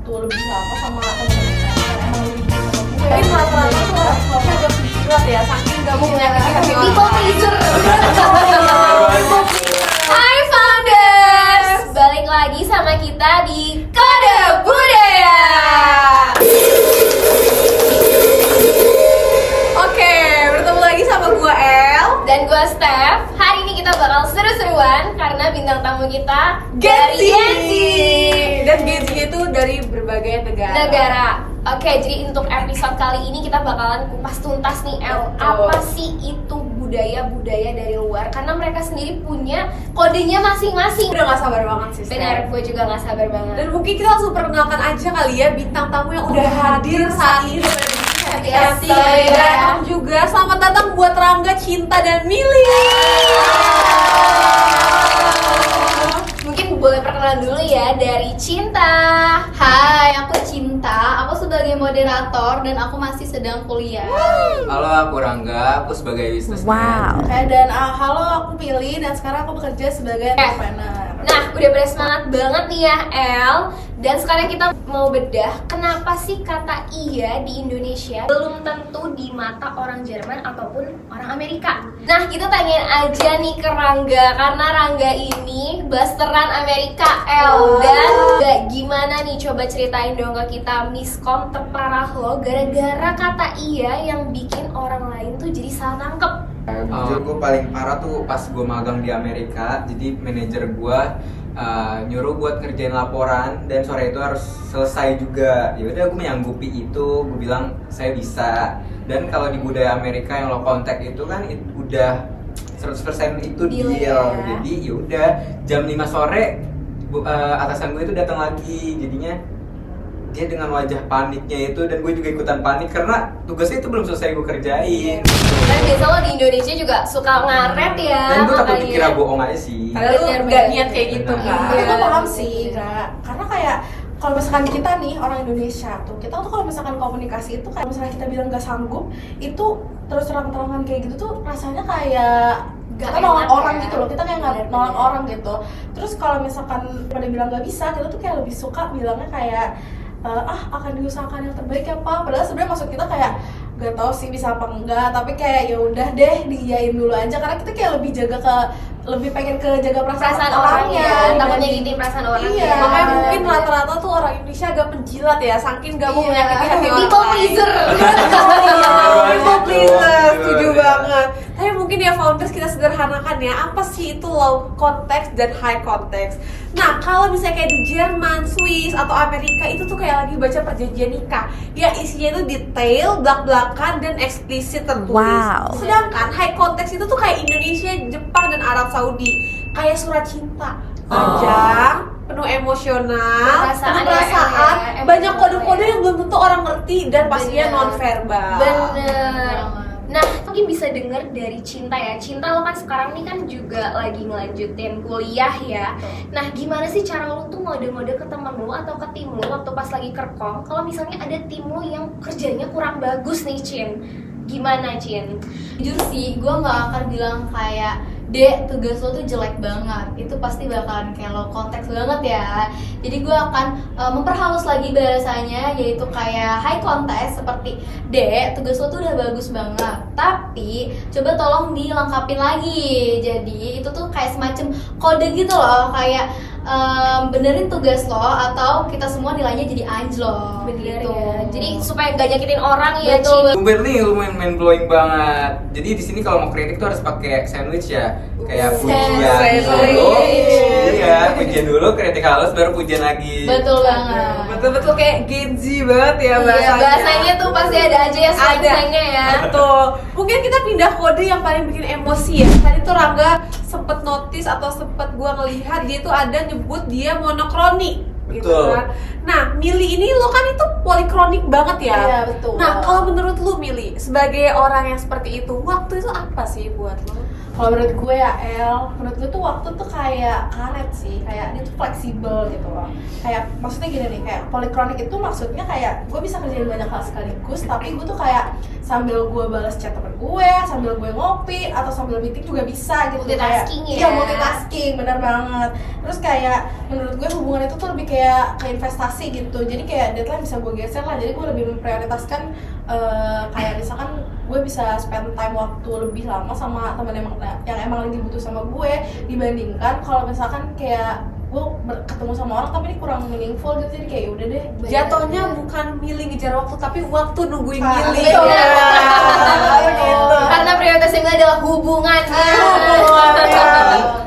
gitu lebih lama sama teman-teman emang lebih gue. Mungkin rata-rata tuh orang agak penjilat ya, saking gak mau menyakiti hati orang. People pleaser. Hai Founders, balik lagi sama kita di Kode Budaya. Oke, bertemu lagi sama gue El Dan gue Steph. Hari ini kita bakal seru-seruan karena bintang tamu kita dari Gen Z. Dan Gen Z itu dari berbagai negara. Oke, jadi untuk episode kali ini kita bakalan kupas tuntas nih El. Betul. Apa sih itu budaya-budaya dari luar? Karena mereka sendiri punya kodenya masing-masing. Udah gak sabar banget sih, Steph. Benar, gue juga gak sabar banget. Dan mungkin kita langsung perkenalkan aja kali ya bintang tamu yang udah hadir saat ini. Hati-hati. Dan juga selamat datang buat Rangga, Cinta, dan Mili. Mungkin boleh perkenalan dulu ya dari Cinta. Hai, aku Cinta. Aku sebagai moderator dan aku masih sedang kuliah. Halo, aku Rangga, aku sebagai businessman. Dan halo, aku Mili dan sekarang aku bekerja sebagai entrepreneur. Nah, udah pada semangat banget nih ya El. Dan sekarang kita mau bedah kenapa sih kata iya di Indonesia belum tentu di mata orang Jerman ataupun orang Amerika. Nah, kita tanyain aja nih ke Rangga, karena Rangga ini blasteran Amerika El. Dan gimana nih, coba ceritain dong ke kita miskom terparah lo gara-gara kata iya yang bikin orang lain tuh jadi salah nangkep. Jujur gue paling parah tuh pas gue magang di Amerika. Jadi manajer gue nyuruh buat ngerjain laporan dan sore itu harus selesai juga. Ya udah, gue menyanggupi itu, gue bilang saya bisa. Dan kalau di budaya Amerika yang lo kontak itu kan udah 100% itu Deal deal. ya. Jadi ya udah jam 5 sore atasan gue itu datang lagi. Jadinya dia dengan wajah paniknya itu, dan gue juga ikutan panik karena tugasnya itu belum selesai gue kerjain. Dan biasa lo di Indonesia juga suka ngaret ya. Dan gue takut makanya. dikira bohong aja sih. Padahal lu Bener, nggak bener, niat kayak bener. gitu kan. Bener. Tapi gue paham sih, Kak. Karena kayak kalau misalkan kita nih orang Indonesia tuh, kita tuh kalau misalkan komunikasi itu kayak misalnya kita bilang nggak sanggup, itu terus terang-terangan kayak gitu tuh rasanya kayak Gak kita nolak enak orang ya. gitu loh, kita kayak nggak Bener, nolak bener. orang gitu. Terus kalau misalkan pada bilang nggak bisa, kita tuh kayak lebih suka bilangnya kayak akan diusahakan yang terbaik ya Pak. Padahal sebenarnya maksud kita kayak gak tahu sih bisa apa enggak, tapi kayak ya udah deh diiyain dulu aja karena kita kayak lebih pengen ke jaga Perasaan orang orangnya ya, takutnya dibanding- nyakitin perasaan orang Iya, ya. makanya mungkin Bener. rata-rata tuh orang Indonesia agak penjilat ya, saking gak mau Iya. menyakiti hati orang People lain. pleaser. People pleaser, Betul, setuju betul. banget. Tapi mungkin ya founders kita sederhanakan ya, apa sih itu low context dan high context. Nah, kalau misalnya kayak di Jerman, Swiss, atau Amerika itu tuh kayak lagi baca perjanjian nikah. Ya isinya itu detail, belak-belakan, dan eksplisit tertulis. Wow. Sedangkan high context itu tuh kayak Indonesia, Jepang, dan Arab Saudi. Kayak surat cinta, panjang, penuh emosional, Perasaan penuh ya, perasaan, ya, banyak emosional kode-kode ya. yang belum tentu orang ngerti dan pastinya Bener. non-verbal. Bener. Nah, mungkin bisa denger dari Cinta ya. Cinta, lo kan sekarang nih kan juga lagi ngelanjutin kuliah ya. Nah, gimana sih cara lo tuh ngode-ngode ke temen lo atau ke tim lo waktu pas lagi kerkom kalau misalnya ada tim lo yang kerjanya kurang bagus nih, Cin? Gimana, Cin? Jujur sih, gue nggak akan bilang kayak Dek, tugas lo tuh jelek banget. Itu pasti bakalan kayak lo konteks banget ya. Jadi gue akan memperhalus lagi bahasanya, yaitu kayak high context seperti Dek, tugas lo tuh udah bagus banget, tapi coba tolong dilengkapin lagi. Jadi itu tuh kayak semacam kode gitu loh, kayak benerin tugas lo atau kita semua nilainya jadi anjlok. Bener gitu. ya. Jadi supaya gak nyakitin orang ya, Betul, Cin. Tumben nih lu main blowing banget. Jadi di sini kalau mau kritik tuh harus pakai sandwich ya. Kayak pujian Sandwich. dulu. Iya, pujian dulu, kritik halus, baru pujian lagi. Betul banget. Betul-betul kayak Gen Z banget ya Iya, bahasanya. bahasanya tuh pasti ada aja ya slang-slangnya ya. Betul. Mungkin kita pindah kode yang paling bikin emosi ya. Tadi tuh Rangga sempet notice atau sempet gua ngelihat dia tuh ada nyebut dia monokronik. Gitu Betul. kan. Nah, Mili ini lo kan itu polikronik banget ya. Iya, betul. Nah, kalau menurut lu Mili, sebagai orang yang seperti itu, waktu itu apa sih buat lo? Kalau menurut gue ya El, menurut gue tuh waktu tuh kayak karet sih, kayak dia tuh fleksibel gitu loh. Kayak maksudnya gini nih, kayak polikronik itu maksudnya kayak gue bisa kerjain banyak hal sekaligus, tapi gue tuh kayak sambil gue balas chat temen gue, sambil gue ngopi atau sambil meeting juga bisa gitu. Multitasking kayak, ya? Iya, multitasking, benar banget. Terus kayak menurut gue hubungan itu tuh lebih kayak investasi gitu. Jadi kayak deadline bisa gue geser lah. Jadi gue lebih memprioritaskan kayak misalkan gue bisa spend time waktu lebih lama sama teman yang emang lagi butuh sama gue, dibandingkan kalau misalkan kayak gue ketemu sama orang tapi ini kurang meaningful gitu. Jadi kayak udah deh. Jatuhnya bukan milih ngejar waktu, tapi waktu nungguin Ah, milih. betul. Ya. Gitu. Karena prioritas ini adalah hubungan.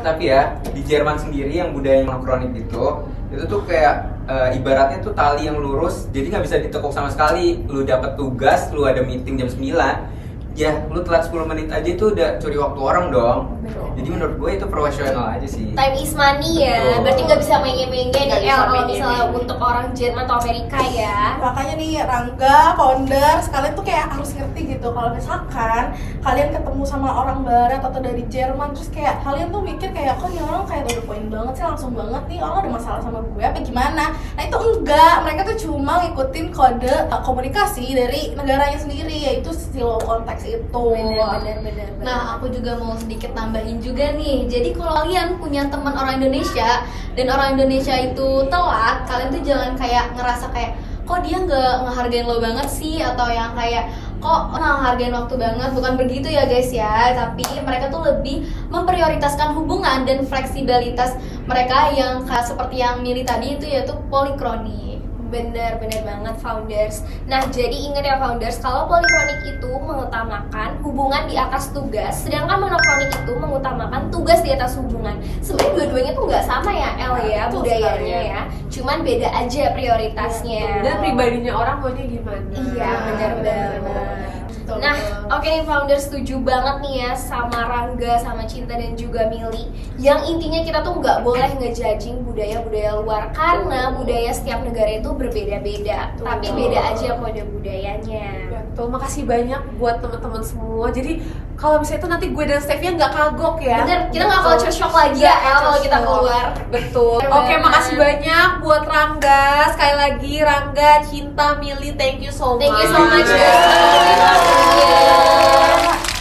Tapi ya di Jerman sendiri yang budaya yang kronik gitu, itu tuh kayak ibaratnya tuh tali yang lurus, jadi nggak bisa ditekuk sama sekali. Lu dapat tugas, lu ada meeting jam 9, ya lu telat 10 menit aja itu udah curi waktu orang dong. Jadi menurut gue itu profesional aja sih. Time is money ya, Betul. berarti nggak bisa main-main Nggak nih bisa kalau main-main. misalnya untuk orang Jerman atau Amerika ya. Makanya nih Rangga, founders, kalian tuh kayak harus ngerti gitu kalau misalkan kalian ketemu sama orang barat atau dari Jerman, terus kayak kalian tuh mikir kayak kok ini orang kayak to the point banget sih, langsung banget nih, orang ada masalah sama gue apa gimana. Nah itu enggak, mereka tuh cuma ngikutin kode komunikasi dari negaranya sendiri, yaitu slow konteks itu. Bener. Nah, aku juga mau sedikit nambahin juga nih. Jadi kalau kalian punya teman orang Indonesia dan orang Indonesia itu telat, kalian tuh jangan kayak ngerasa kayak kok dia nggak ngehargain lo banget sih, atau yang kayak kok nggak ngehargain waktu banget. Bukan begitu ya guys ya, tapi mereka tuh lebih memprioritaskan hubungan dan fleksibilitas mereka yang kayak seperti yang Mili tadi itu, yaitu polikronik. Bener banget founders. Nah jadi ingat ya founders, kalau polikronik itu mengutamakan hubungan di atas tugas, sedangkan monokronik itu mengutamakan tugas di atas hubungan. Sebenarnya dua-duanya tuh nggak sama ya El ya, Betul budayanya sekali. ya, cuman beda aja prioritasnya. Dan pribadinya orang maunya gimana? Iya bener banget. Betul, Nah, betul. oke nih founders, setuju banget nih ya sama Rangga, sama Cinta dan juga Mili. Yang intinya kita tuh nggak boleh ngejudging budaya-budaya luar, karena budaya setiap negara itu berbeda-beda. Betul. Tapi beda aja kode budayanya. Betul, makasih banyak buat teman-teman semua. Jadi kalau misalnya itu nanti gue dan Stevia nggak kagok ya. Bener, kita nggak kalau shock lagi ya El kalau kita keluar. Betul. Bener Oke, banget. makasih banyak buat Rangga. Sekali lagi Rangga, Cinta, Mili, thank you so much. Thank you so much Thank you. guys.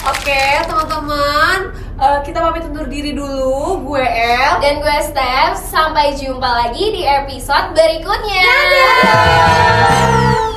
Oke, teman-teman, kita pamit undur diri dulu. Gue El. Dan gue Steph, sampai jumpa lagi di episode berikutnya. Dadah.